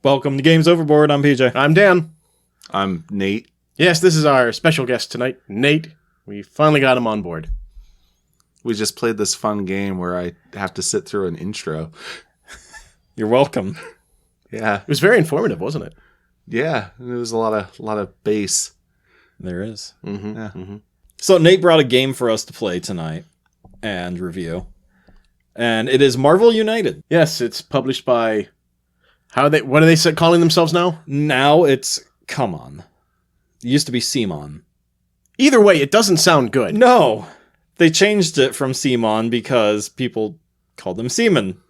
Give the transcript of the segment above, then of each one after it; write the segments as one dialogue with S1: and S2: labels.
S1: Welcome to Games Overboard. I'm PJ.
S2: I'm Dan.
S3: I'm Nate.
S2: Yes, this is our special guest tonight, Nate. We finally got him on board.
S3: We just played this fun game where I have to sit through an intro.
S1: You're welcome.
S3: Yeah.
S2: It was very informative, wasn't it?
S3: Yeah. It was a lot of bass.
S1: There is.
S2: Mm-hmm.
S3: Yeah.
S2: Mm-hmm.
S1: So Nate brought a game for us to play tonight and review. And it is Marvel United.
S2: Yes, it's published by... What are they calling themselves now?
S1: Now it's Come On. It used to be Simon.
S2: Either way, it doesn't sound good.
S1: No. They changed it from Simon because people called them Seaman.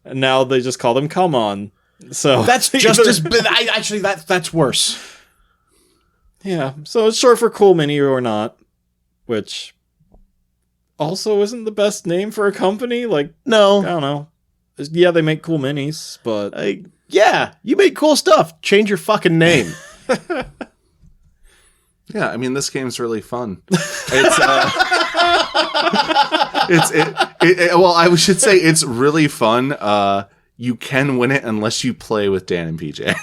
S1: And now they just call them Come On. So
S2: That's just as... Actually, that's worse.
S1: Yeah, so it's short for Cool Mini or Not, which also isn't the best name for a company. Like,
S2: No.
S1: I don't know. Yeah, they make cool minis, but...
S2: Yeah, you make cool stuff. Change your fucking name.
S3: Yeah, I mean, this game's really fun. Well, I should say it's really fun. You can win it unless you play with Dan and PJ.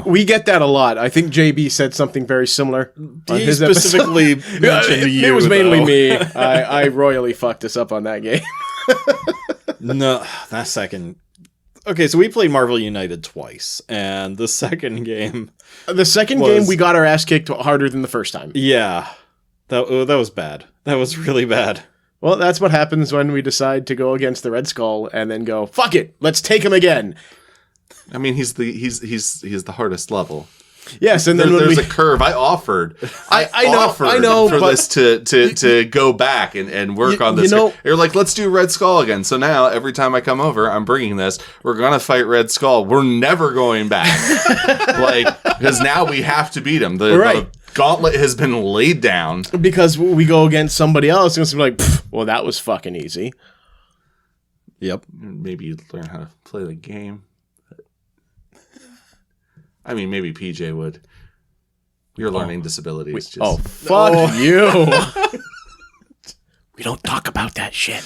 S2: We get that a lot. I think JB said something very similar.
S1: He specifically mentioned you.
S2: It was mainly me. I royally fucked us up on that game.
S1: No, that second... Okay, so we played Marvel United twice, and the second game...
S2: The second game, we got our ass kicked harder than the first time.
S1: Yeah, that was bad. That was really bad.
S2: Well, that's what happens when we decide to go against the Red Skull and then go, fuck it, let's take him again.
S3: I mean, he's the hardest level.
S2: Yes, and then
S3: there's a curve. I offered for this to go back and work on this. You're like, let's do Red Skull again. So now every time I come over, I'm bringing this. We're gonna fight Red Skull. We're never going back, because now we have to beat him. The gauntlet has been laid down.
S2: Because we go against somebody else, and it's like, well, that was fucking easy.
S1: Yep.
S3: Maybe you learn how to play the game. I mean, maybe PJ would. Your learning disabilities.
S2: Fuck you. We don't talk about that shit.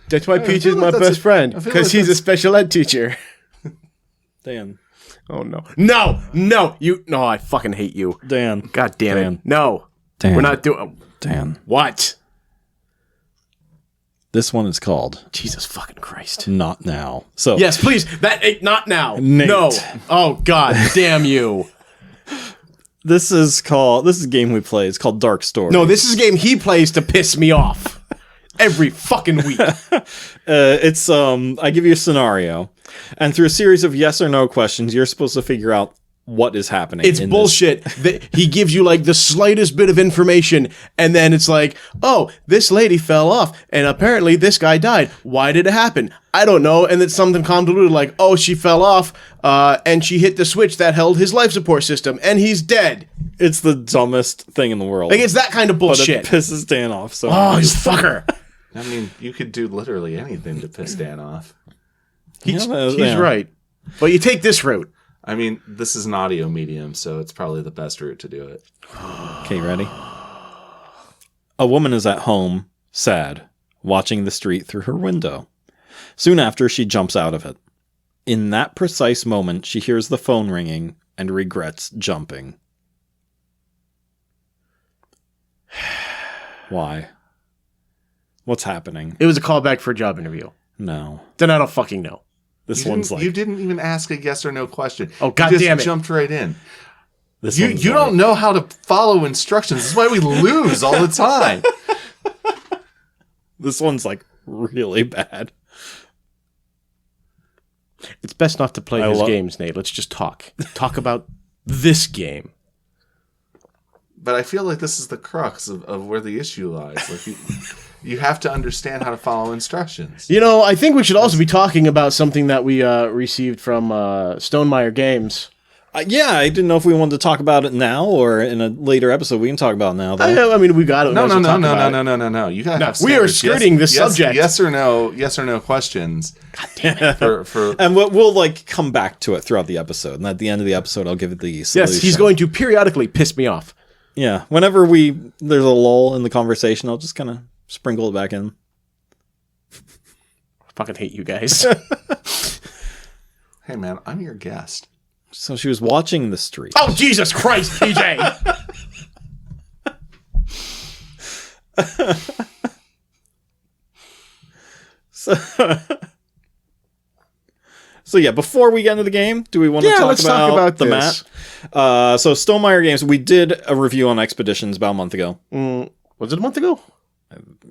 S2: That's why PJ's my best friend. Because he's a special ed teacher.
S1: Dan.
S2: Oh, no. No, I fucking hate you.
S1: Dan.
S2: God damn
S1: Dan.
S2: it. No.
S1: Dan.
S2: We're not doing...
S1: Dan.
S2: What?
S1: This one is called
S2: Jesus fucking Christ.
S1: Not Now. So
S2: yes, please. Not now.
S1: Nate.
S2: No. Oh God, damn you.
S1: This is a game we play. It's called Dark Story.
S2: No, this is a game he plays to piss me off. Every fucking week.
S1: It's I give you a scenario, and through a series of yes or no questions, you're supposed to figure out what is happening.
S2: It's bullshit. He gives you like the slightest bit of information, and then it's like, oh, this lady fell off, and apparently this guy died. Why did it happen? I don't know. And it's something convoluted like, oh, she fell off, and she hit the switch that held his life support system, and he's dead.
S1: It's the dumbest thing in the world.
S2: Like, it's that kind of bullshit.
S1: But it pisses Dan off. So
S2: oh, you fucker.
S3: I mean, you could do literally anything to piss Dan off.
S2: He's right. But you take this route.
S3: I mean, this is an audio medium, so it's probably the best route to do it.
S1: Okay, ready? A woman is at home, sad, watching the street through her window. Soon after, she jumps out of it. In that precise moment, she hears the phone ringing and regrets jumping. Why? What's happening?
S2: It was a callback for a job interview.
S1: No.
S2: Then I don't fucking know.
S3: You didn't even ask a yes or no question.
S2: Oh, God damn it.
S3: You just jumped right in. You
S1: don't
S3: know how to follow instructions. This is why we lose all the time.
S1: This one's like really bad.
S2: It's best not to play his games, Nate. Let's just talk. Talk about this game.
S3: But I feel like this is the crux of where the issue lies. Like you have to understand how to follow instructions.
S2: You know, I think we should also be talking about something that we received from Stonemaier Games.
S1: Yeah, I didn't know if we wanted to talk about it now or in a later episode. We can talk about it now, though.
S2: I mean, we got it.
S3: No. You gotta have
S2: we are skirting this subject.
S3: Yes or no questions.
S2: God damn it.
S3: For
S1: and we'll like come back to it throughout the episode. And at the end of the episode, I'll give it the solution.
S2: Yes, he's going to periodically piss me off.
S1: Yeah, whenever there's a lull in the conversation, I'll just kind of sprinkle it back in.
S2: I fucking hate you guys.
S3: Hey, man, I'm your guest.
S1: So she was watching the street.
S2: Oh, Jesus Christ, PJ!
S1: So yeah, before we get into the game, do we want to talk about the
S2: this.
S1: map? So Stonemaier Games, we did a review on Expeditions about a month ago.
S2: Was it a month ago?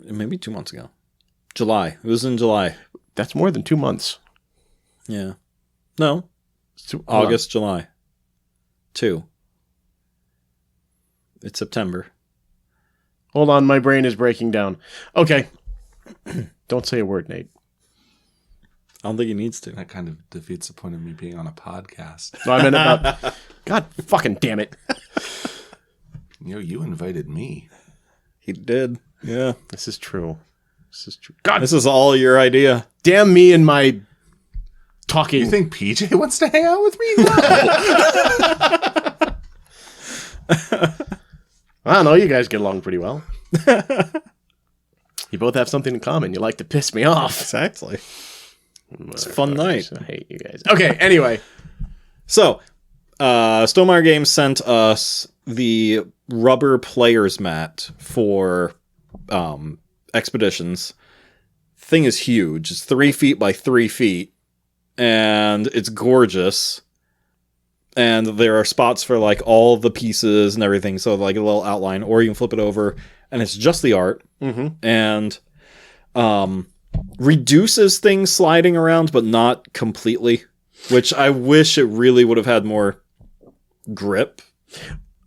S1: Maybe 2 months ago. July. It was in July.
S2: That's more than 2 months.
S1: Yeah. No. August, July. 2. It's September.
S2: Hold on, my brain is breaking down. Okay. Don't say a word, Nate.
S1: I don't think he needs to.
S3: That kind of defeats the point of me being on a podcast.
S2: No, I meant about... God fucking damn it.
S3: You invited me.
S1: He did. Yeah.
S2: This is true.
S1: God, this is all your idea.
S2: Damn me and my talking.
S3: You think PJ wants to hang out with me? No.
S2: I don't know. You guys get along pretty well. You both have something in common. You like to piss me off.
S1: Exactly. It's a fun night.
S2: I hate you guys. Okay, anyway.
S1: So, Stonemaier Games sent us the rubber players mat for Expeditions. Thing is huge. It's 3 feet by 3 feet, and it's gorgeous. And there are spots for like all the pieces and everything, so like a little outline, or you can flip it over, and it's just the art. And reduces things sliding around, but not completely, which I wish it really would have had more grip.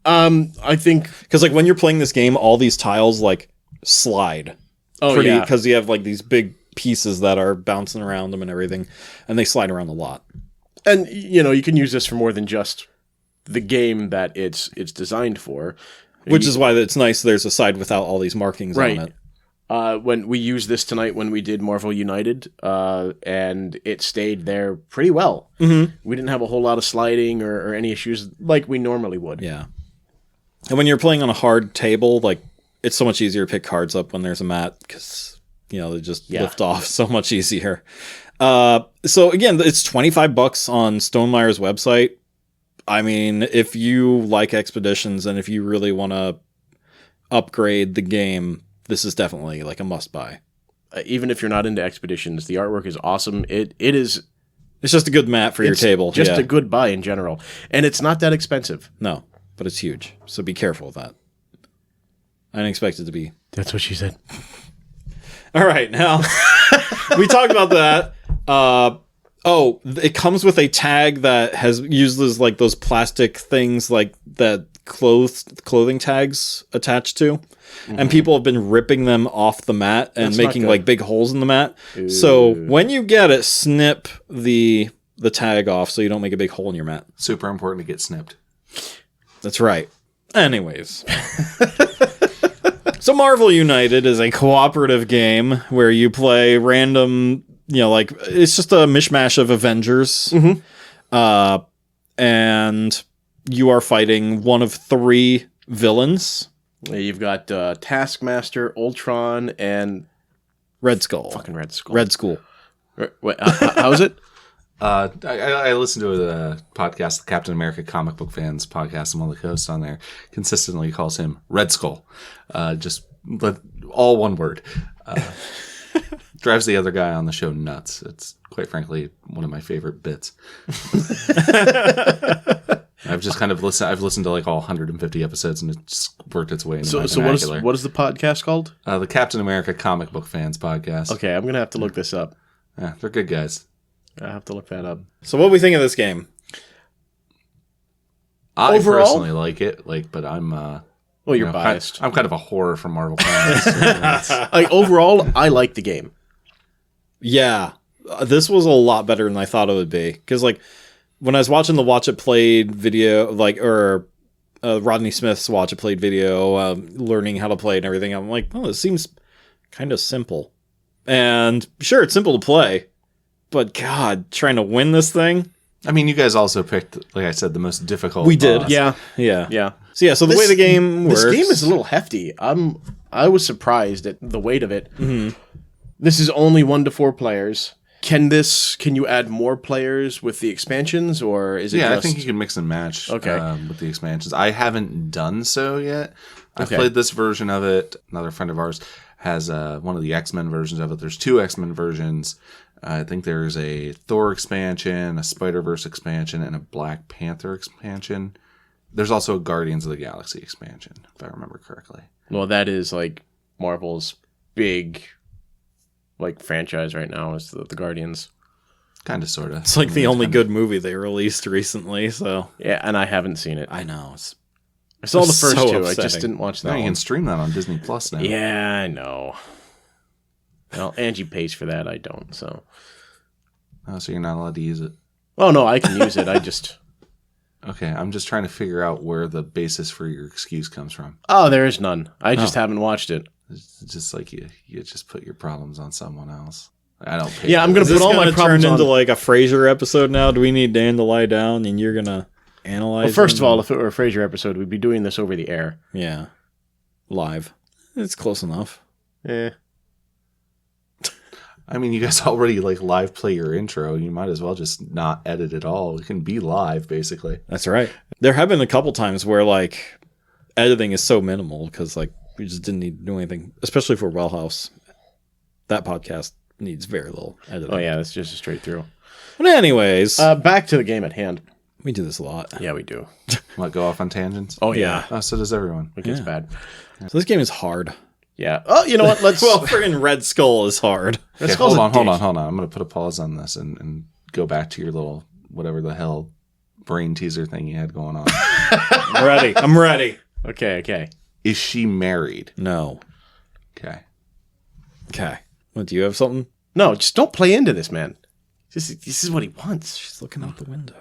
S2: I think
S1: because like when you're playing this game, all these tiles like slide.
S2: Yeah,
S1: because you have like these big pieces that are bouncing around them and everything, and they slide around a lot.
S2: And you can use this for more than just the game that it's designed for,
S1: which is why it's nice. There's a side without all these markings on it.
S2: When we used this tonight when we did Marvel United, and it stayed there pretty well. We didn't have a whole lot of sliding or any issues like we normally would.
S1: Yeah. And when you're playing on a hard table, like, it's so much easier to pick cards up when there's a mat, because, they just lift off so much easier. So again, it's $25 on Stonemaier's website. I mean, if you like Expeditions and if you really want to upgrade the game, this is definitely like a must buy.
S2: Even if you're not into Expeditions, the artwork is awesome. It is.
S1: It's just a good mat for your table.
S2: Just a good buy in general, and it's not that expensive.
S1: No, but it's huge. So be careful with that. I didn't expect it to be.
S2: That's what she said.
S1: All right, now we talked about that. It comes with a tag that uses like those plastic things like that clothing tags attached to. And people have been ripping them off the mat and making like big holes in the mat. Ooh. So when you get it, snip the tag off so you don't make a big hole in your mat.
S3: Super important to get snipped.
S1: That's right. Anyways. So Marvel United is a cooperative game where you play random, like it's just a mishmash of Avengers. And you are fighting one of 3 villains.
S2: You've got Taskmaster, Ultron, and
S1: Red Skull.
S2: Fucking Red Skull.
S1: Red Skull.
S2: Wait, how is it?
S3: I listened to a podcast, the Captain America Comic Book Fans podcast. I'm on the host on there. Consistently calls him Red Skull. All one word. Drives the other guy on the show nuts. It's quite frankly one of my favorite bits. I've just kind of listened. I've listened to like all 150 episodes, and it's worked its way into my vernacular.
S2: What is the podcast called?
S3: The Captain America Comic Book Fans podcast.
S2: Okay, I'm gonna have to look this up.
S3: Yeah, they're good guys.
S2: I have to look that up.
S1: So, what do we think of this game?
S3: I personally like it, but I'm.
S2: Well, you're biased.
S3: I'm kind of a horror for Marvel fans.
S2: Overall, I like the game.
S1: Yeah, this was a lot better than I thought it would be. Because when I was watching the Watch It Played video, Rodney Smith's Watch It Played video, learning how to play and everything, I'm like, oh, this seems kind of simple. And sure, it's simple to play, but God, trying to win this thing.
S3: I mean, you guys also picked, like I said, the most difficult.
S1: We did,
S3: boss.
S1: Yeah. So the way the game works,
S2: this game is a little hefty. I was surprised at the weight of it. This is only 1 to 4 players. Can you add more players with the expansions, or is it?
S3: Yeah,
S2: just...
S3: I think you can mix and match.
S2: Okay.
S3: With the expansions, I haven't done so yet. I've
S2: Okay.
S3: played this version of it. Another friend of ours has one of the X-Men versions of it. There's 2 X-Men versions. I think there's a Thor expansion, a Spider-Verse expansion, and a Black Panther expansion. There's also a Guardians of the Galaxy expansion, if I remember correctly.
S2: Well, that is like Marvel's big like franchise right now is the Guardians.
S3: Kind of, sort of.
S1: It's like the only good movie they released recently, so...
S2: Yeah, and I haven't seen it.
S1: I know.
S2: I saw the first
S1: so
S2: 2. I
S1: upsetting.
S2: just didn't watch that
S3: Now you
S2: one.
S3: can stream that on Disney Plus now.
S2: Yeah, I know. Well, Angie pays for that. I don't, so...
S3: Oh, so you're not allowed to use it.
S2: Oh, no, I can use it. I just...
S3: Okay, I'm just trying to figure out where the basis for your excuse comes from.
S2: Oh, there is none. I just haven't watched it.
S3: It's just like you just put your problems on someone else. I don't pay.
S2: Yeah, I'm
S3: for
S2: gonna
S1: Is
S3: it.
S1: this
S2: put all my
S1: going to
S2: problems
S1: turn into
S2: on-
S1: like a Frasier episode now? Do we need Dan to lie down and you're going to analyze
S2: Well, first
S1: him?
S2: of all, if it were a Frasier episode, we'd be doing this over the air.
S1: Yeah. Live. It's close enough.
S2: Eh.
S3: I mean, you guys already like live play your intro. You might as well just not edit at all. It can be live, basically.
S1: That's right. There have been a couple times where like editing is so minimal because like we just didn't need to do anything, especially for Well House. That podcast needs very little editing.
S2: Oh, yeah, that's just a straight through.
S1: But anyways,
S2: Back to the game at hand.
S1: we do this a lot.
S2: Yeah, we do.
S3: What, go off on tangents?
S2: Oh, yeah.
S3: Oh, so does everyone.
S2: It gets
S1: Yeah.
S2: bad.
S1: So this game is hard.
S2: Yeah. Oh, you know what? Let's...
S1: Well, friggin' Red Skull is hard.
S3: Okay,
S2: Skull's
S3: hold
S2: a
S3: on.
S2: dick.
S3: I'm going to put a pause on this and go back to your little whatever the hell brain teaser thing you had going on.
S1: I'm ready. I'm ready.
S2: Okay.
S3: Is she married?
S1: No.
S3: Okay.
S1: Okay. What, do you have something?
S2: No, just don't play into this, man. This is what he wants.
S1: She's looking out the window.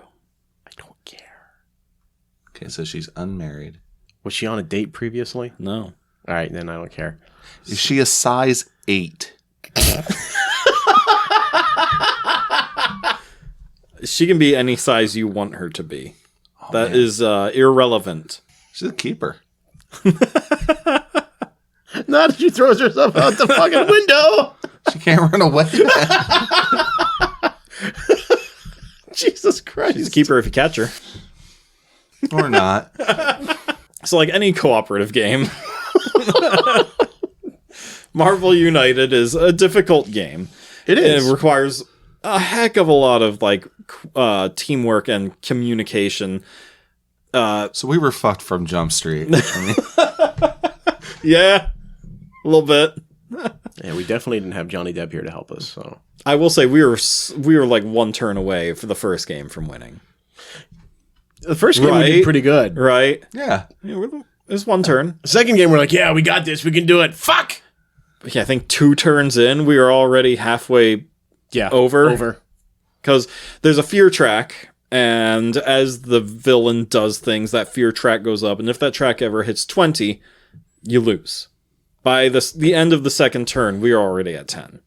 S2: I don't care.
S3: Okay, so she's unmarried.
S2: Was she on a date previously?
S1: No.
S2: All right, then I don't care.
S3: Is she a size 8?
S1: She can be any size you want her to be.
S3: Oh,
S1: That
S3: man.
S1: is irrelevant.
S3: She's a keeper.
S2: Not if she throws herself out the fucking window.
S3: She can't run away.
S2: Jesus Christ.
S1: She's a keeper if you catch her.
S3: Or not.
S1: So like any cooperative game, Marvel United is a difficult game.
S2: It is.
S1: It requires a heck of a lot of like teamwork and communication.
S3: So we were fucked from Jump Street. I mean,
S1: Yeah, a little bit.
S2: Yeah, we definitely didn't have Johnny Depp here to help us. So
S1: I will say we were like one turn away for the first game from winning.
S2: the first game we
S1: Right.
S2: did pretty good.
S1: Right?
S3: yeah.
S1: It was one turn.
S2: The second game we're like, yeah, we got this. We can do it. Fuck.
S1: Yeah, I think 2 turns in, we were already halfway
S2: Yeah.
S1: over. Because there's a fear track, and as the villain does things, that fear track goes up, and if that track ever hits 20, you lose. By the end of the second turn, we were already at 10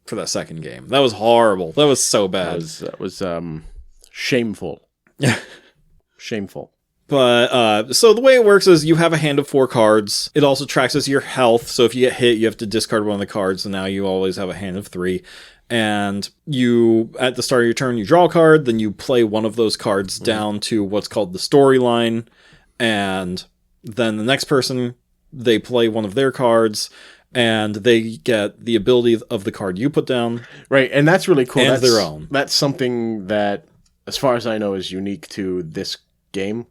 S1: for that second game. That was horrible. That was so bad.
S2: That was shameful. Shameful.
S1: But, so the way it works is you have a hand of 4 cards. It also tracks as your health, so if you get hit, you have to discard one of the cards, and now you always have a hand of 3. And you, at the start of your turn, you draw a card, then you play one of those cards down to what's called the storyline, and then the next person, they play one of their cards, and they get the ability of the card you put down.
S2: Right, and that's really cool.
S1: And
S2: That's
S1: their own.
S2: That's something that, as far as I know, is unique to this game.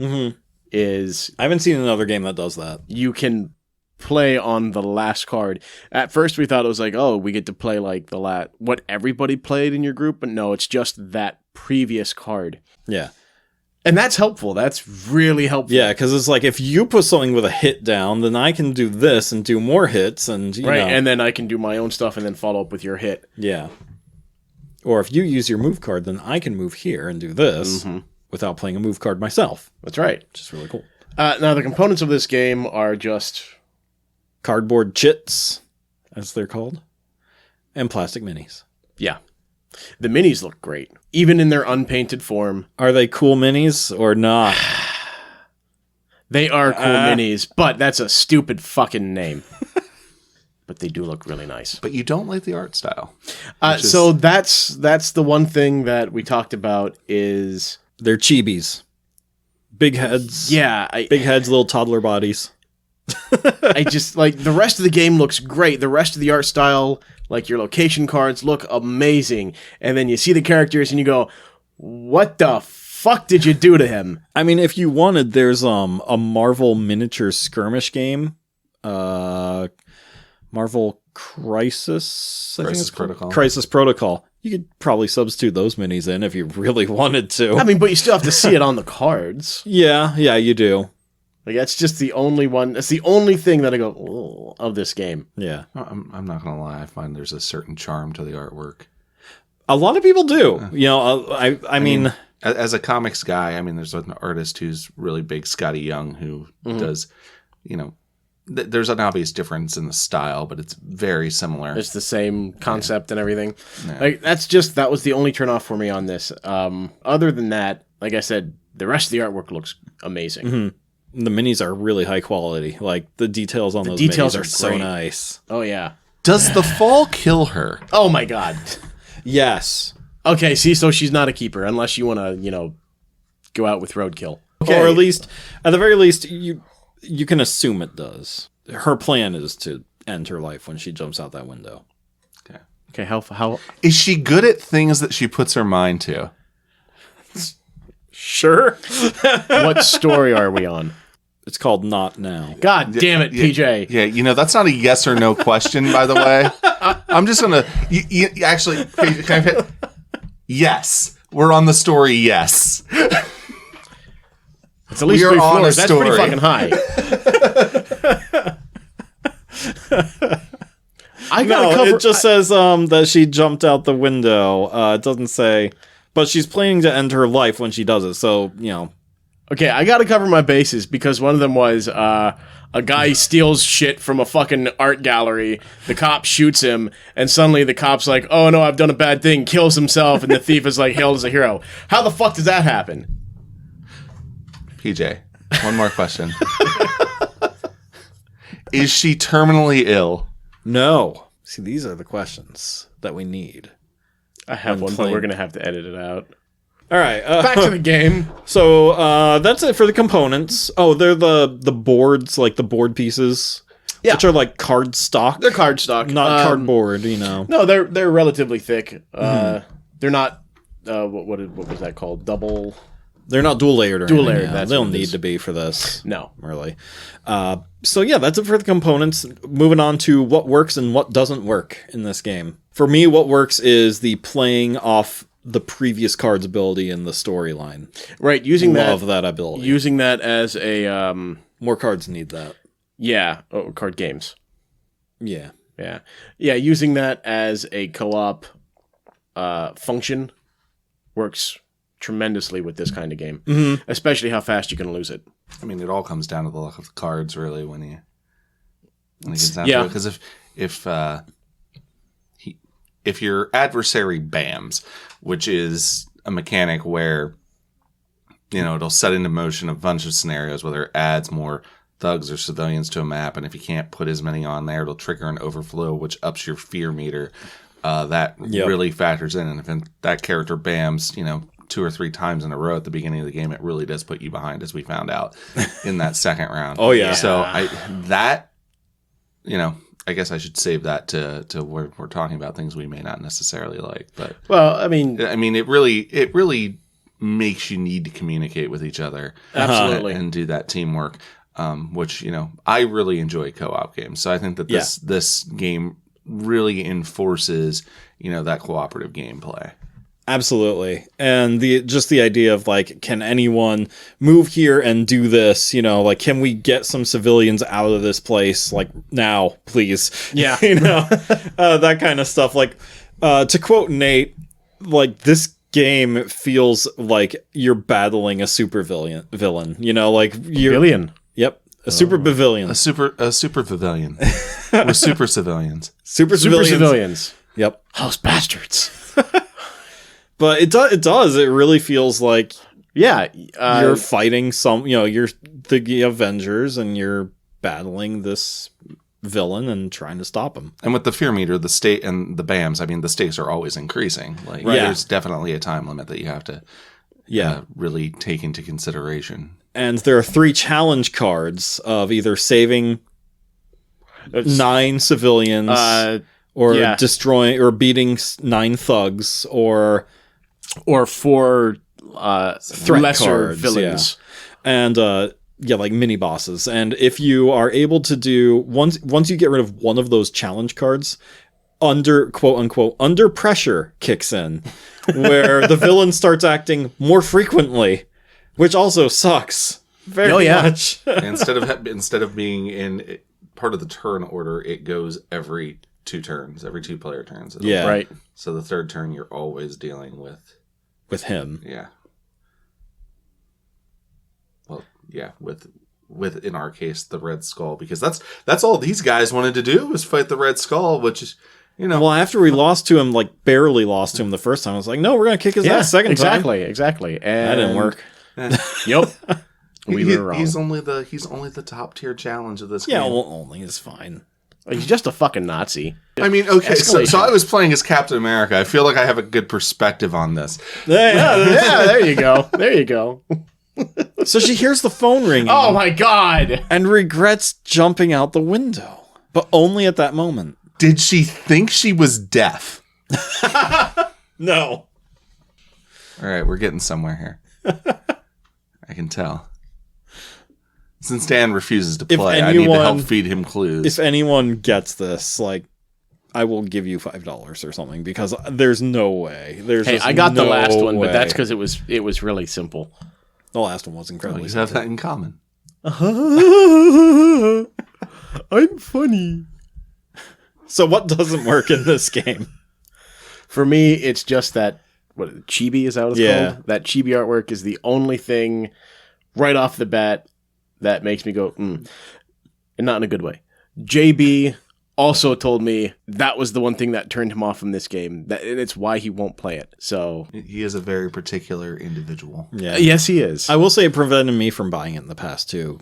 S1: Mm-hmm.
S2: Is
S1: I haven't seen another game that does that.
S2: you can play on the last card. At first, we thought it was like, oh, we get to play like what everybody played in your group, but no, it's just that previous card,
S1: Yeah.
S2: and that's helpful. That's really helpful.
S1: Yeah, because it's like, if you put something with a hit down, then I can do this and do more hits, and, you
S2: right.
S1: know.
S2: And then I can do my own stuff and then follow up with your hit.
S1: Yeah. Or if you use your move card, then I can move here and do this
S2: Mm-hmm.
S1: without playing a move card myself,
S2: That's right.
S1: which is really cool.
S2: Now, the components of this game are just
S1: Cardboard chits, as they're called, and plastic minis.
S2: yeah. The minis look great, even in their unpainted form.
S1: Are they cool minis or not?
S2: They are cool minis, but that's a stupid fucking name. but they do look really nice.
S3: But you don't like the art style.
S2: So that's the one thing that we talked about is
S1: they're chibis. Big heads.
S2: Yeah.
S1: Big heads, little toddler bodies.
S2: I just, like, the rest of the game looks great. The rest of the art style, like your location cards, look amazing. And then you see the characters and you go, what the fuck did you do to him?
S1: I mean, if you wanted, there's a Marvel miniature skirmish game. Marvel Crisis? I think it's
S3: Protocol.
S1: Crisis Protocol. You could probably substitute those minis in if you really wanted to.
S2: I mean, but you still have to see it on the cards.
S1: Yeah, you do.
S2: Like, that's just the only one. That's the only thing that I go, oh, of this game.
S1: Yeah.
S3: I'm not going to lie. I find there's a certain charm to the artwork.
S1: A lot of people do. You know, I mean,
S3: as a comics guy, I mean, there's an artist who's really big, Scotty Young, who does, you know, there's an obvious difference in the style, but it's very similar.
S2: It's the same concept and everything.
S3: Yeah.
S2: Like, that was the only turnoff for me on this. Other than that, like I said, the rest of the artwork looks amazing.
S1: Mm-hmm. The minis are really high quality. Like, the details on those
S2: details
S1: minis
S2: are
S1: are so
S2: great.
S1: nice.
S2: Oh, yeah.
S3: Does the fall kill her?
S2: Oh, my God.
S1: Yes.
S2: Okay, see, so she's not a keeper unless you want to, you know, go out with roadkill.
S1: Okay. Or at least, at the very least, you can assume it does. Her plan is to end her life when she jumps out that window.
S2: Okay, how
S3: Is she good at things that she puts her mind to?
S1: Sure.
S2: what story are we on?
S1: It's called Not Now.
S2: God damn it, PJ.
S3: Yeah, you know, that's not a yes or no question, by the way. I'm just going to... Actually, can I yes. We're on the story, yes.
S2: It's at least
S3: We are
S2: 3
S3: on
S2: floors.
S3: a
S2: That's pretty
S3: story.
S2: fucking high.
S1: It just says that she jumped out the window. It doesn't say... But she's planning to end her life when she does it, so, you know...
S2: Okay, I gotta cover my bases because one of them was a guy steals shit from a fucking art gallery, the cop shoots him, and suddenly the cop's like, oh no, I've done a bad thing, kills himself, and the thief is like hailed as a hero. How the fuck does that happen?
S3: PJ, one more question. Is she terminally ill?
S1: No. See, these are the questions that we need.
S2: I have one, but we're gonna have to edit it out.
S1: All right.
S2: Back to the game.
S1: So that's it for the components. Oh, they're the boards, like the board pieces, which are like card stock.
S2: They're cardstock,
S1: not cardboard. You know.
S2: No, they're relatively thick. They're not. What was that called? Double.
S1: They're not dual layered or
S2: Dual
S1: anything,
S2: layered,
S1: yeah.
S2: that's
S1: They
S2: what
S1: don't
S2: it
S1: need
S2: is.
S1: to be for this.
S2: No.
S1: Really. So yeah, that's it for the components. Moving on to what works and what doesn't work in this game. For me, what works is the playing off the previous card's ability in the storyline.
S2: Right, using
S1: Love that ability.
S2: Using that as a
S1: More cards need that.
S2: yeah, card games.
S1: Yeah.
S2: Yeah. Yeah, using that as a co-op function works tremendously with this kind of game.
S1: Mm-hmm.
S2: Especially how fast you can lose it.
S3: I mean, it all comes down to the luck of the cards, really, when it gets down
S2: Yeah.
S3: to it. Because if your adversary bams, which is a mechanic where, you know, it'll set into motion a bunch of scenarios, whether it adds more thugs or civilians to a map, and if you can't put as many on there, it'll trigger an overflow, which ups your fear meter. That really factors in, and if that character bams, you know, 2 or 3 times in a row at the beginning of the game, it really does put you behind, as we found out in that second round.
S1: Oh, yeah.
S3: So you know, I guess I should save that to where we're talking about things we may not necessarily like. But
S2: Well, I mean,
S3: it really makes you need to communicate with each other,
S2: Absolutely.
S3: and do that teamwork. Which, you know, I really enjoy co-op games, so I think that this game really enforces, you know, that cooperative gameplay.
S1: Absolutely. And the idea of like, can anyone move here and do this? You know, like, can we get some civilians out of this place? Like, now, please.
S2: Yeah.
S1: You know, that kind of stuff. Like, to quote Nate, like, this game feels like you're battling a super villain. You know, like you're
S2: Billion.
S1: Yep. A super pavilion.
S3: A super pavilion. We're super civilians.
S1: Super
S2: Civilians.
S1: Yep.
S2: Those bastards.
S1: But it does. It really feels like
S2: Yeah.
S1: you're fighting you're the Avengers and you're battling this villain and trying to stop him.
S3: And with the fear meter, the state and the BAMs, I mean, the stakes are always increasing. Like, there's definitely a time limit that you have to really take into consideration.
S1: And there are 3 challenge cards of either saving 9 civilians, or destroying or beating 9 thugs, or
S2: 4 lesser
S1: cards,
S2: villains.
S1: And like mini bosses. And if you are able to do once you get rid of one of those challenge cards, under quote unquote under pressure kicks in, where the villain starts acting more frequently, which also sucks very much.
S3: instead of being in part of the turn order, it goes every 2 turns, every 2 player turns.
S2: Right.
S3: So the third turn, you're always dealing with
S1: him.
S3: Yeah. Well, yeah, with in our case the Red Skull, because that's all these guys wanted to do was fight the Red Skull, which is,
S1: well, after we lost to him, like barely lost to him the first time, I was like, no, we're gonna kick his ass second time.
S2: Exactly. And
S1: that didn't work.
S2: Yep. We were wrong.
S3: He's only the top tier challenge of this game.
S1: Yeah, well, only is fine.
S2: He's just a fucking Nazi.
S3: I mean, okay, so I was playing as Captain America. I feel like I have a good perspective on this.
S2: Yeah, there you go. There you go.
S1: So she hears the phone ringing.
S2: Oh my god!
S1: And regrets jumping out the window. But only at that moment.
S3: Did she think she was deaf?
S1: No.
S3: All right, we're getting somewhere here. I can tell. Since Dan refuses to play, I need to help feed him clues.
S1: If anyone gets this, like, I will give you $5 or something, because there's no way.
S2: I got the last one, but that's because it was really simple.
S1: The last one was incredibly
S3: simple. You have that in common.
S2: I'm funny.
S1: So what doesn't work in this game?
S2: For me, it's just that chibi is out. Called. That chibi artwork is the only thing right off the bat that makes me go, and not in a good way. JB also told me that was the one thing that turned him off from this game, and it's why he won't play it. So
S3: he is a very particular individual.
S2: Yeah. Yes, he is.
S1: I will say it prevented me from buying it in the past too,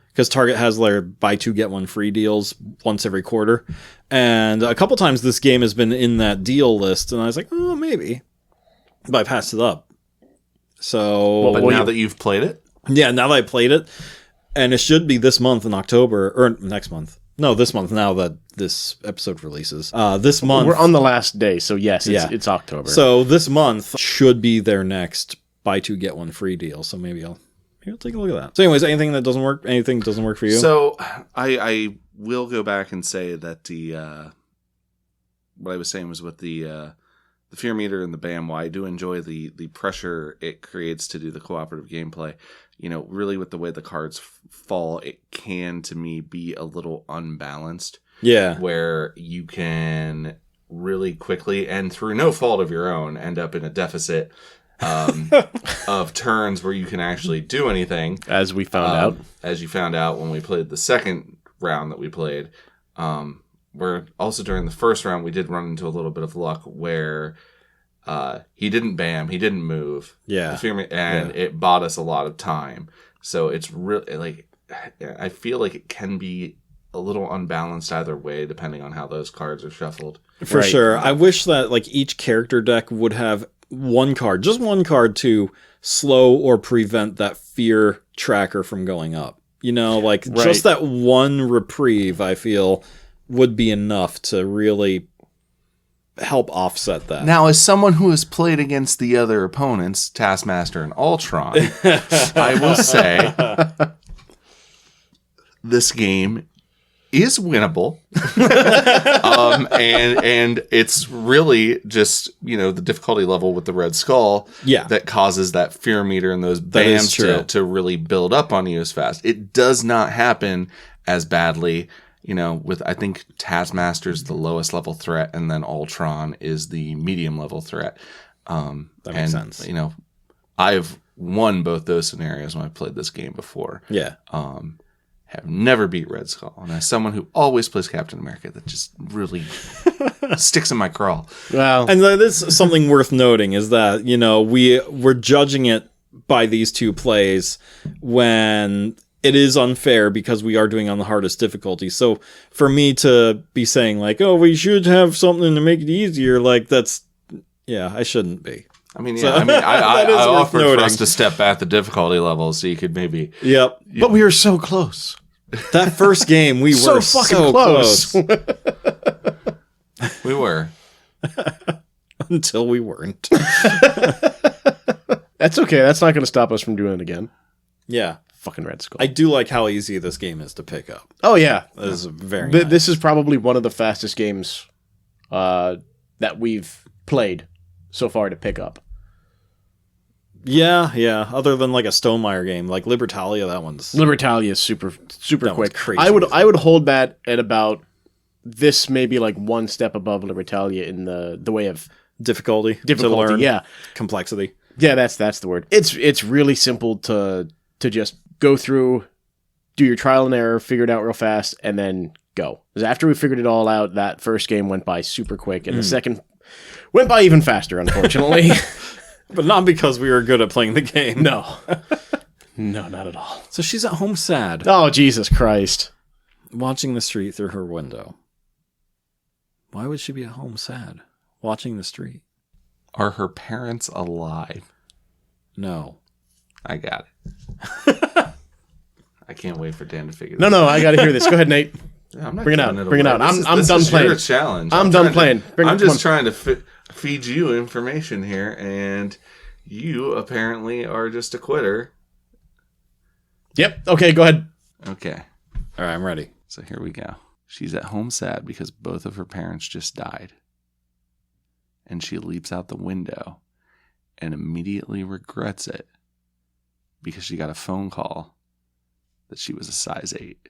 S1: because Target has their buy 2 get 1 free deals once every quarter, and a couple times this game has been in that deal list, and I was like, oh, maybe, but I passed it up. So,
S3: but now that you've played it,
S1: now that I played it, and it should be this month in October or next month. No, this month, now that this episode releases. This month.
S2: We're on the last day, so yes, it's October.
S1: So this month should be their next buy 2 get 1 free deal. So maybe I'll take a look at that. So anyways, anything doesn't work for you?
S3: So I will go back and say that the what I was saying was with the fear meter and the BAM, why I do enjoy the pressure it creates to do the cooperative gameplay. Really with the way the cards fall, it can, to me, be a little unbalanced.
S1: Yeah.
S3: Where you can really quickly, and through no fault of your own, end up in a deficit of turns where you can actually do anything.
S2: As we found out.
S3: As you found out when we played the second round that we played. Where also during the first round, we did run into a little bit of luck where he didn't BAM, he didn't move.
S1: Yeah.
S3: It bought us a lot of time. So it's really, like, I feel like it can be a little unbalanced either way, depending on how those cards are shuffled.
S1: For sure. I wish that, like, each character deck would have just one card to slow or prevent that fear tracker from going up. Just that one reprieve, I feel, would be enough to really help offset that.
S3: Now, as someone who has played against the other opponents, Taskmaster and Ultron, I will say this game is winnable. And it's really just, the difficulty level with the Red Skull that causes that fear meter and those BAMs to really build up on you as fast. It does not happen as badly. I think Taskmaster's the lowest level threat, and then Ultron is the medium level threat.
S1: That makes sense.
S3: I've won both those scenarios when I've played this game before.
S1: Yeah.
S3: Have never beat Red Skull. And as someone who always plays Captain America, that just really sticks in my craw.
S2: Well,
S1: and that is something worth noting, is that, we're judging it by these 2 plays when it is unfair because we are doing on the hardest difficulty. So for me to be saying like, oh, we should have something to make it easier, like that's, yeah, I shouldn't be.
S3: I mean, yeah, I offered for us to step back the difficulty level so you could maybe.
S1: Yep.
S2: But we were so close.
S1: That first game, we were so close.
S3: We were.
S1: Until we weren't.
S2: That's okay. That's not going to stop us from doing it again.
S1: Yeah.
S2: Fucking Red Skull.
S1: I do like how easy this game is to pick up.
S2: Oh, yeah.
S1: That is very nice.
S2: This is probably one of the fastest games that we've played so far to pick up.
S1: Yeah. Other than like a Stonemaier game, like Libertalia, that one's...
S2: Libertalia is super quick.
S1: Crazy.
S2: I would hold that at about this, maybe like one step above Libertalia in the way of
S1: difficulty to learn.
S2: Yeah.
S1: Complexity.
S2: Yeah, that's the word. It's really simple to just go through, do your trial and error, figure it out real fast, and then go. Because after we figured it all out, that first game went by super quick, and the second went by even faster, unfortunately.
S1: But not because we were good at playing the game.
S2: No. No, not at all.
S1: So she's at home sad.
S2: Oh, Jesus Christ.
S1: Watching the street through her window. Why would she be at home sad? Watching the street.
S3: Are her parents alive?
S1: No.
S3: I got it. I can't wait for Dan to figure this out.
S2: No, I got to hear this. Go ahead, Nate.
S3: I'm not
S2: Bring it out. Bring it out. I'm
S3: this
S2: done
S3: is
S2: playing.
S3: Your challenge.
S2: I'm done playing.
S3: I'm just trying to feed you information here, and you apparently are just a quitter.
S2: Yep. Okay, go ahead.
S3: Okay.
S1: All right, I'm ready.
S3: So here we go. She's at home sad because both of her parents just died. And she leaps out the window and immediately regrets it because she got a phone call that she was a size 8.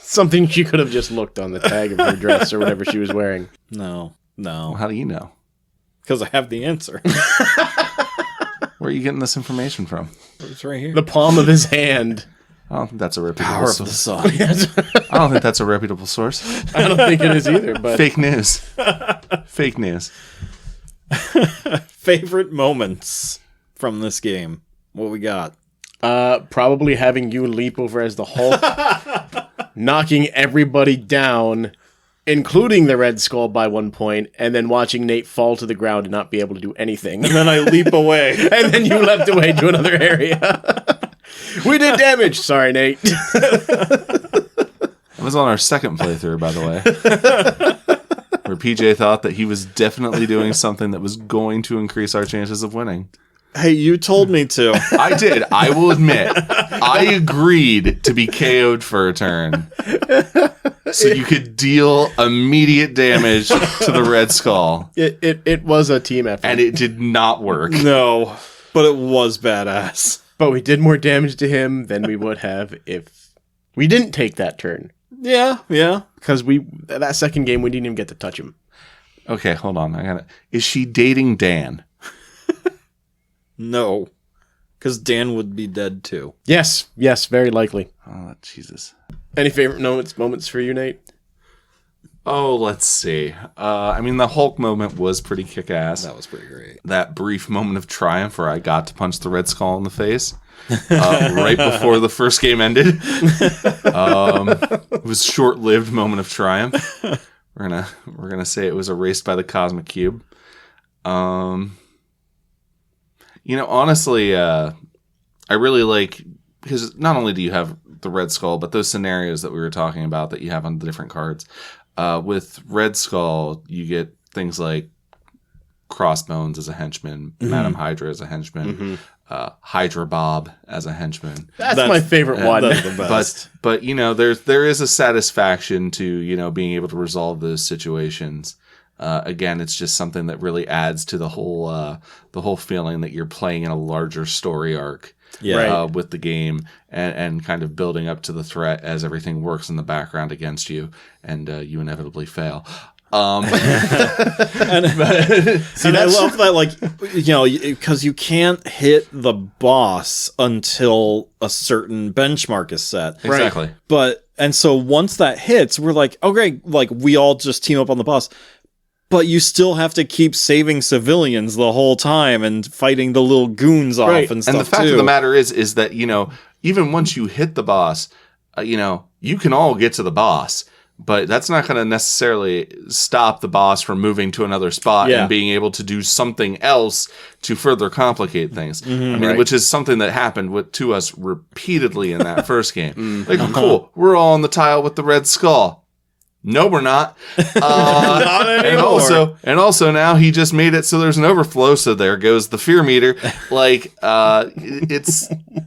S2: Something she could have just looked on the tag of her dress or whatever she was wearing.
S1: No.
S3: Well, how do you know?
S1: Because I have the answer.
S3: Where are you getting this information from?
S1: It's right here.
S2: The palm of his hand.
S3: I don't think that's a reputable
S1: Power of
S3: source.
S1: the sun.
S3: I don't think that's a reputable source.
S2: I don't think it is either, but
S3: Fake news. Fake news.
S1: Favorite moments from this game. What we got?
S2: probably having you leap over as the Hulk, knocking everybody down, including the Red Skull by one point, and then watching Nate fall to the ground and not be able to do anything.
S1: And then I leap away.
S2: And then you leapt away to another area. We did damage. Sorry, Nate.
S3: It was on our second playthrough, by the way. Where PJ thought that he was definitely doing something that was going to increase our chances of winning.
S1: Hey, you told me to.
S3: I did. I will admit. I agreed to be KO'd for a turn. So you could deal immediate damage to the Red Skull.
S2: It was a team effort.
S3: And it did not work.
S1: No, but it was badass.
S2: But we did more damage to him than we would have if we didn't take that turn.
S1: Yeah.
S2: Because that second game, we didn't even get to touch him.
S3: Okay, hold on. Is she dating Dan?
S1: No. Because Dan would be dead too.
S2: Yes, very likely.
S3: Oh, Jesus.
S2: Any favorite moments for you, Nate?
S3: Oh, let's see. The Hulk moment was pretty kick-ass.
S1: That was pretty great.
S3: That brief moment of triumph where I got to punch the Red Skull in the face right before the first game ended. It was a short-lived moment of triumph. We're gonna say it was erased by the Cosmic Cube. Honestly, I really like, because not only do you have the Red Skull, but those scenarios that we were talking about that you have on the different cards. With Red Skull, you get things like Crossbones as a henchman, Madam Hydra as a henchman, Hydra Bob as a henchman.
S2: That's my favorite one.
S1: That's the best.
S3: But there is a satisfaction to being able to resolve those situations. Again, it's just something that really adds to the whole feeling that you're playing in a larger story arc.
S1: Yeah.
S3: With the game and kind of building up to the threat as everything works in the background against you and you inevitably fail.
S1: I love that, because you can't hit the boss until a certain benchmark is set.
S3: Exactly.
S1: And so once that hits, we're like, okay, like we all just team up on the boss. but you still have to keep saving civilians the whole time and fighting the little goons off and stuff.
S3: And the fact of the matter is that, even once you hit the boss, you can all get to the boss, but that's not going to necessarily stop the boss from moving to another spot and being able to do something else to further complicate things. Which is something that happened to us repeatedly in that first game. Cool, we're all on the tile with the red skull. No, we're not.
S1: Not anymore.
S3: And also now he just made it so there's an overflow. So there goes the fear meter.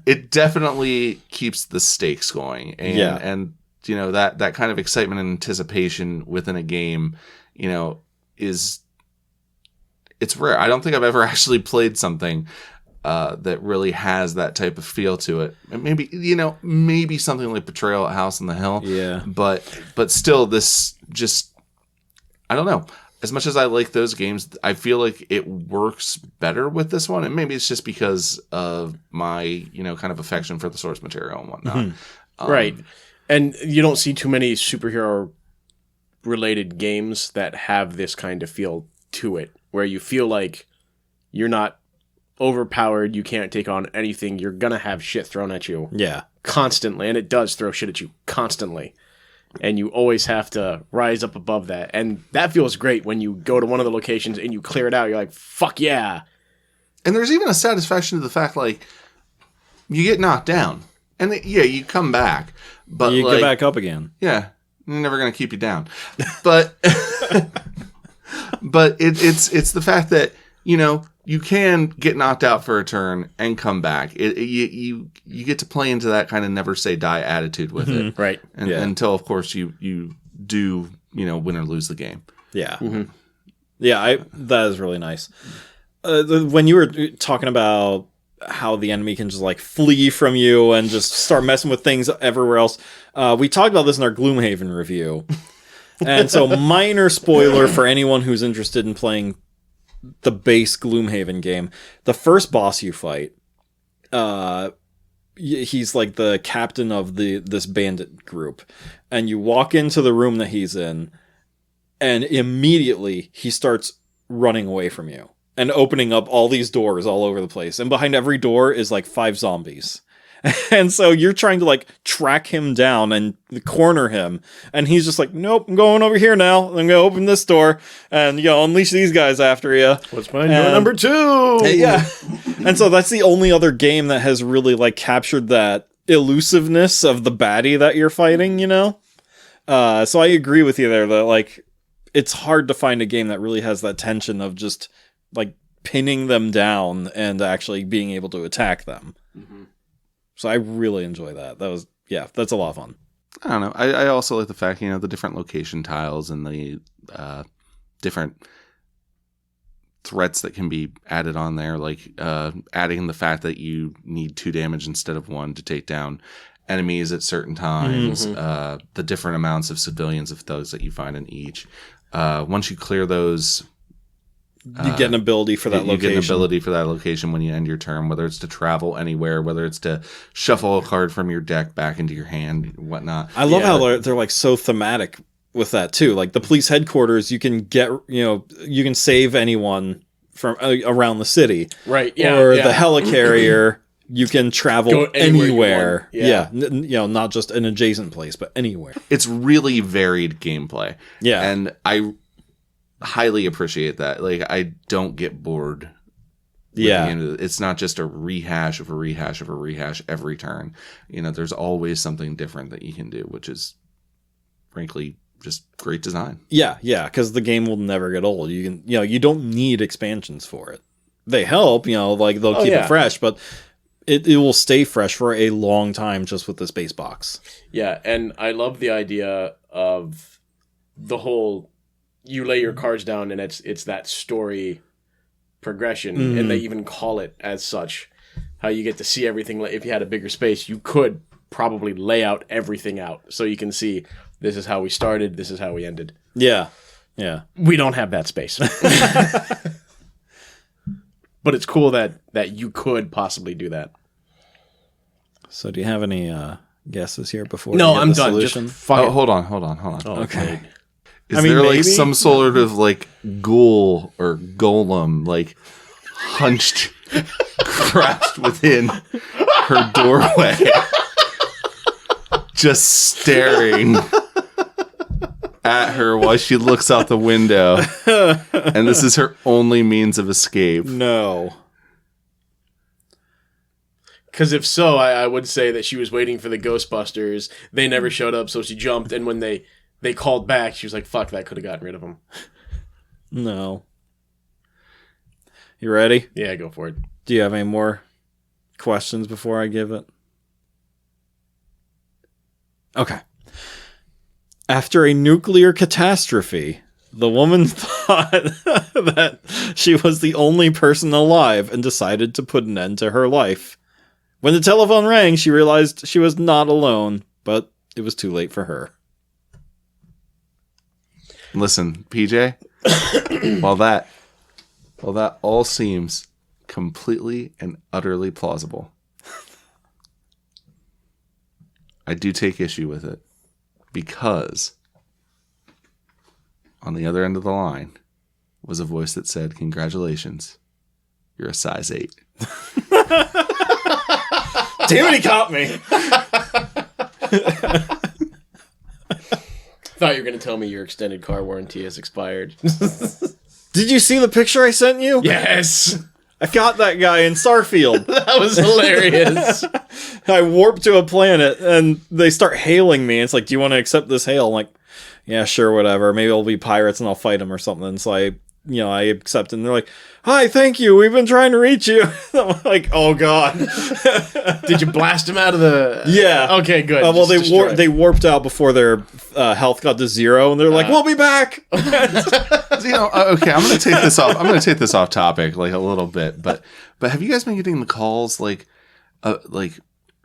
S3: It definitely keeps the stakes going. And that kind of excitement and anticipation within a game, it's rare. I don't think I've ever actually played something that really has that type of feel to it. And maybe something like Betrayal at House on the Hill.
S1: Yeah.
S3: But still, this just, I don't know. As much as I like those games, I feel like it works better with this one. And maybe it's just because of my, kind of affection for the source material and whatnot.
S2: Right. And you don't see too many superhero related games that have this kind of feel to it, where you feel like you're not overpowered, you can't take on anything, you're gonna have shit thrown at you constantly, and it does throw shit at you constantly, and you always have to rise up above that, and that feels great when you go to one of the locations and you clear it out. You're like, fuck yeah. And
S3: there's even a satisfaction to the fact, like, you get knocked down and you come back, but
S1: you get back up again.
S3: They're never gonna keep you down. But but it's the fact that you can get knocked out for a turn and come back. You get to play into that kind of never say die attitude with it,
S2: right?
S3: Until, of course, you do win or lose the game.
S1: Yeah, that is really nice. When you were talking about how the enemy can just like flee from you and just start messing with things everywhere else, we talked about this in our Gloomhaven review, and so minor spoiler for anyone who's interested in playing the base Gloomhaven game. The first boss you fight, he's like the captain of this bandit group, and you walk into the room that he's in, and immediately he starts running away from you and opening up all these doors all over the place, and behind every door is like 5 zombies. And so you're trying to like track him down and corner him, and he's just like, nope, I'm going over here now. I'm gonna open this door and unleash these guys after you.
S2: What's mine? Door number 2.
S1: Yeah. And so that's the only other game that has really like captured that elusiveness of the baddie that you're fighting. So I agree with you there that like it's hard to find a game that really has that tension of just like pinning them down and actually being able to attack them. So I really enjoy that. That's a lot of fun.
S3: I don't know. I also like the fact, the different location tiles and the different threats that can be added on there, like adding the fact that you need 2 damage instead of 1 to take down enemies at certain times, the different amounts of civilians of those that you find in each. Once you clear those,
S1: you get an ability for that location.
S3: You get an ability for that location when you end your turn, whether it's to travel anywhere, whether it's to shuffle a card from your deck back into your hand, whatnot.
S1: I love how they're like so thematic with that too. Like the police headquarters, you can get, you can save anyone from around the city.
S2: Right. Yeah.
S1: Or the helicarrier, you can travel anywhere. Yeah. Not just an adjacent place, but anywhere.
S3: It's really varied gameplay.
S1: Yeah.
S3: And I highly appreciate that. Like, I don't get bored. It's not just a rehash of a rehash of a rehash every turn. There's always something different that you can do, which is frankly just great design.
S1: Yeah, because the game will never get old. You can, you don't need expansions for it. They help, like they'll keep it fresh, but it will stay fresh for a long time just with this base box.
S2: Yeah, and I love the idea of the whole, you lay your cards down and it's that story progression, and they even call it as such. How you get to see everything. If you had a bigger space, you could probably lay out everything out so you can see, this is how we started, this is how we ended.
S1: Yeah.
S2: We don't have that space. But it's cool that you could possibly do that.
S1: So do you have any guesses here before?
S2: No, I'm done.
S3: Hold on.
S1: Oh, okay.
S3: Is there like some sort of like ghoul or golem like hunched, crouched within her doorway, just staring at her while she looks out the window, and this is her only means of escape?
S1: No.
S2: Because if so, I would say that she was waiting for the Ghostbusters. They never showed up, so she jumped, and when they called back, she was like, fuck, that could have gotten rid of them.
S1: No. You ready?
S2: Yeah, go for it.
S1: Do you have any more questions before I give it? Okay. After a nuclear catastrophe, the woman thought that she was the only person alive and decided to put an end to her life. When the telephone rang, she realized she was not alone, but it was too late for her.
S3: Listen, PJ, while that all seems completely and utterly plausible, I do take issue with it because on the other end of the line was a voice that said, "Congratulations, you're a size 8."
S1: Damn it, he caught me.
S2: Thought you were going to tell me your extended car warranty has expired.
S1: Did you see the picture I sent you?
S2: Yes!
S1: I got that guy in Starfield.
S2: That was hilarious.
S1: I warp to a planet, and they start hailing me. It's like, do you want to accept this hail? I'm like, yeah, sure, whatever. Maybe it'll be pirates, and I'll fight them or something. So I accept it. And they're like, hi, thank you. We've been trying to reach you. I'm like, oh, God.
S2: Did you blast him out of the...
S1: Yeah.
S2: Okay, good.
S1: Well, they warped out before their health got to 0, and they're like, we'll be back.
S3: Okay, I'm going to take this off. I'm going to take this off topic like a little bit, but have you guys been getting the calls like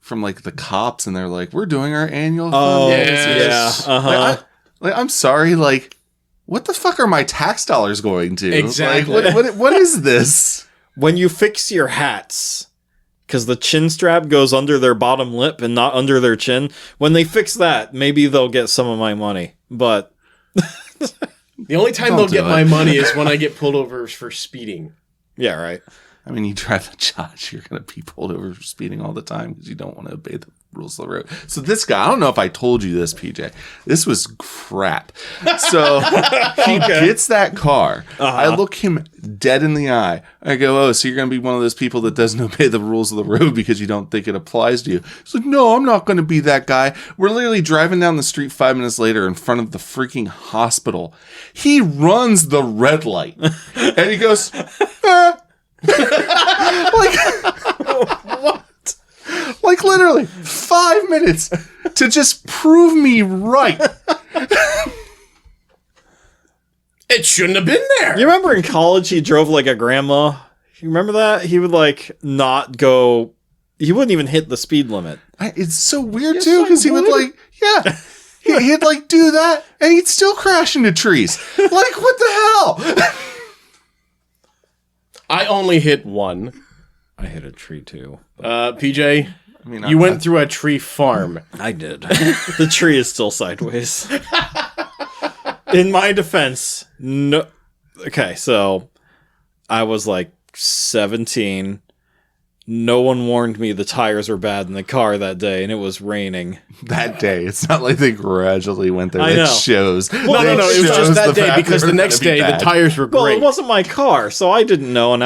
S3: from like the cops, and they're like, we're doing our annual...
S1: Oh, yeah. Uh-huh.
S3: I'm sorry, like, what the fuck are my tax dollars going to?
S2: Exactly.
S3: Like, what is this?
S1: When you fix your hats, because the chin strap goes under their bottom lip and not under their chin, when they fix that, maybe they'll get some of my money. But
S2: the only time they'll get my money is when I get pulled over for speeding.
S1: Yeah, right.
S3: I mean, you drive a Dodge, you're going to be pulled over for speeding all the time because you don't want to obey the rules of the road. So this guy, I don't know if I told you this, PJ. This was crap. So he gets that car. I look him dead in the eye. I go, oh, so you're going to be one of those people that doesn't obey the rules of the road because you don't think it applies to you. He's like, no, I'm not going to be that guy. We're literally driving down the street 5 minutes later in front of the freaking hospital. He runs the red light. And he goes, like, what? Like literally 5 minutes to just prove me right.
S2: It shouldn't have been there.
S1: You remember in college he drove like a grandma? You remember that? He would like not go. He wouldn't even hit the speed limit.
S3: It's so weird too because he would like, yeah, he'd like do that and he'd still crash into trees. Like what the hell?
S2: I only hit one.
S1: I hit a tree too.
S2: PJ,
S3: I mean,
S2: you went through a tree farm.
S1: I did. The tree is still sideways. In my defense, no. Okay, so I was like 17. No one warned me the tires were bad in the car that day, and it was raining.
S3: That day. It's not like they gradually went there.
S1: I know.
S3: It shows.
S2: No. It was just that day because the next day the tires were great.
S1: Well, it wasn't my car, so I didn't know, and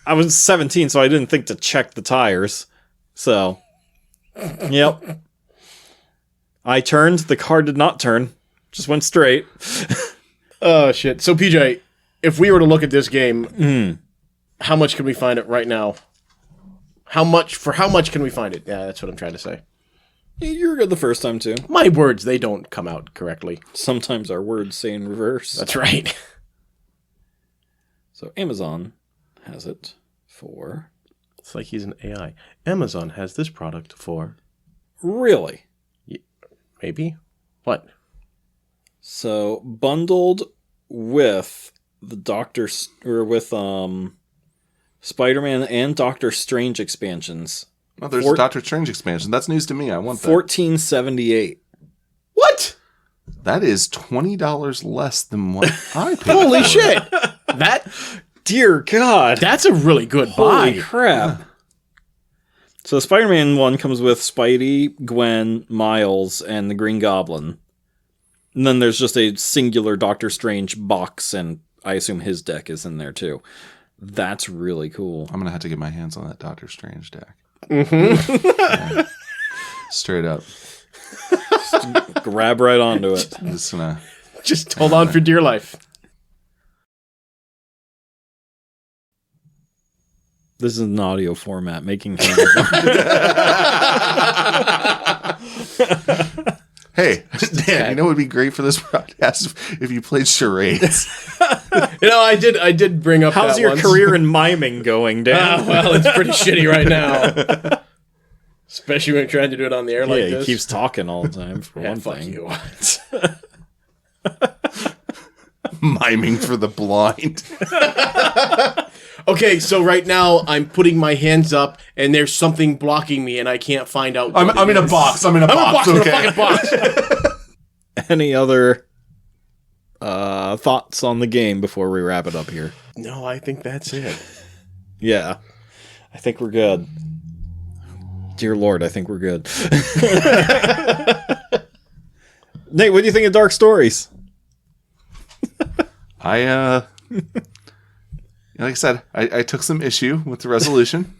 S1: I was 17, so I didn't think to check the tires. So, yep. I turned. The car did not turn. Just went straight.
S2: Oh, shit. So, PJ, if we were to look at this game, how much can we find it right now? How much can we find it? Yeah, that's what I'm trying to say.
S1: You're good the first time, too.
S2: My words, they don't come out correctly.
S1: Sometimes our words say in reverse.
S2: That's right.
S1: So Amazon has it for...
S2: It's like he's an AI. Amazon has this product for...
S1: Really?
S2: Maybe? What?
S1: So, bundled with the Spider-Man and Doctor Strange expansions.
S3: Oh, there's a Doctor Strange expansion. That's news to me. I want that.
S1: $14.78.
S2: What?
S3: That is $20 less than what I paid.
S2: Holy shit!
S1: Dear God.
S2: That's a really good buy.
S1: Holy crap. Yeah. So Spider-Man 1 comes with Spidey, Gwen, Miles, and the Green Goblin. And then there's just a singular Doctor Strange box, and I assume his deck is in there too. That's really cool.
S3: I'm going to have to get my hands on that Doctor Strange deck.
S2: Mm-hmm.
S3: Yeah. Straight up.
S1: Just grab right onto it.
S2: Just hold on for dear life.
S1: This is an audio format, making
S3: Hey, Dan, you know what would be great for this podcast if you played charades.
S2: I did bring up
S1: How's
S2: that
S1: your
S2: once.
S1: career in miming going, Dan?
S2: Well, it's pretty shitty right now. Especially when you're trying to do it on the air like this.
S1: Yeah, he keeps talking all the time, for one
S2: fuck
S1: thing.
S2: You.
S3: Miming for the blind.
S2: Okay, so right now I'm putting my hands up, and there's something blocking me, and I can't find out.
S3: I'm in a box. I'm in a box.
S2: I'm in a fucking box.
S1: Any other thoughts on the game before we wrap it up here?
S2: No, I think that's it.
S1: Yeah, I think we're good. Dear Lord, I think we're good. Nate, what do you think of Dark Stories?
S3: Like I said, I took some issue with the resolution.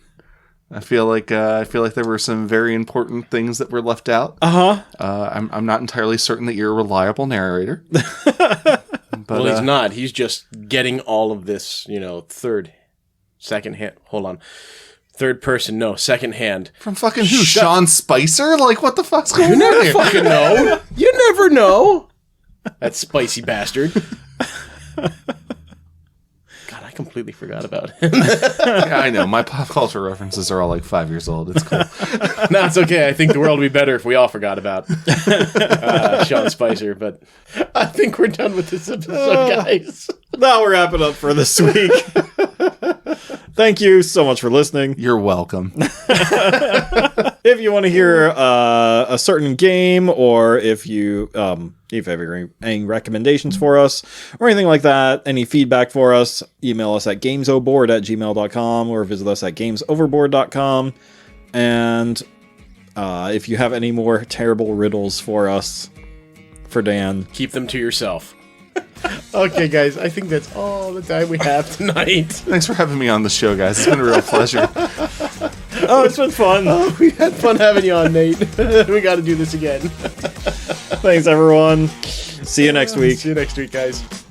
S3: I feel like there were some very important things that were left out. I'm not entirely certain that you're a reliable narrator. But,
S2: well, he's not. He's just getting all of this, second hand. Hold on. Third person, no, second hand.
S3: From fucking who? Sean Spicer? Like, what the fuck's going on?
S2: You never fucking know. You never know. That spicy bastard. God, I completely forgot about him.
S3: Yeah, I know. My pop culture references are all like 5 years old. It's cool.
S2: No, it's okay. I think the world would be better if we all forgot about Sean Spicer, but I think we're done with this episode, guys.
S1: Now we're wrapping up for this week. Thank you so much for listening.
S3: You're welcome.
S1: If you want to hear a certain game, or if you have any recommendations for us or anything like that, any feedback for us, email us at gamesoboard@gmail.com or visit us at gamesoverboard.com. And if you have any more terrible riddles for us, for Dan,
S2: keep them to yourself. Okay, guys, I think that's all the time we have tonight.
S3: Thanks for having me on the show, guys. It's been a real pleasure.
S1: Oh, it's been fun.
S2: Oh, we had fun having you on, Nate. We got to do this again.
S1: Thanks, everyone. See you next week.
S2: See you next week, guys.